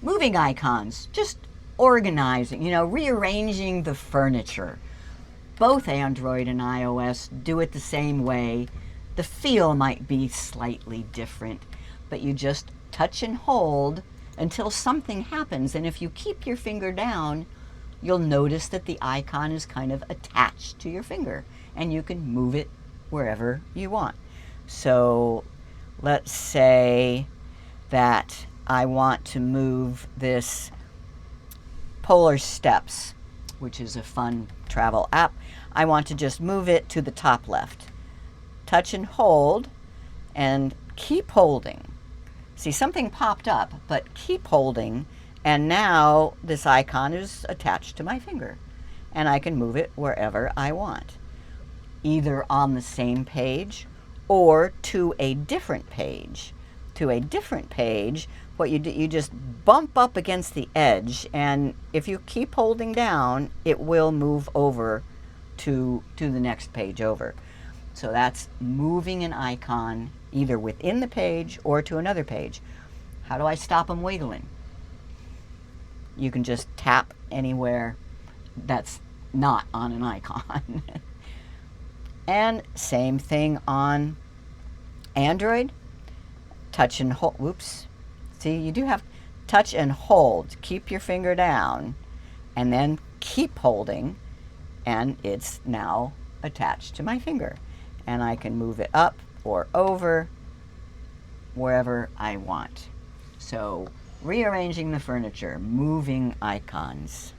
moving icons, just organizing, rearranging the furniture. Both Android and iOS do it the same way. The feel might be slightly different, but you just touch and hold until something happens. And if you keep your finger down, you'll notice that the icon is kind of attached to your finger and you can move it wherever you want. So let's say that I want to move this Polar Steps, which is a fun travel app. I want to just move it to the top left. Touch and hold and keep holding. See, something popped up, but keep holding, and now this icon is attached to my finger and I can move it wherever I want, either on the same page or to a different page. To a different page, what you do, you just bump up against the edge, and if you keep holding down, it will move over to the next page over. So that's moving an icon either within the page or to another page. How do I stop them wiggling? You can just tap anywhere that's not on an icon. And same thing on Android. Touch and hold. Whoops. See, you do have touch and hold. Keep your finger down and then keep holding, and it's now attached to my finger. And I can move it up or over wherever I want. So, rearranging the furniture, moving icons.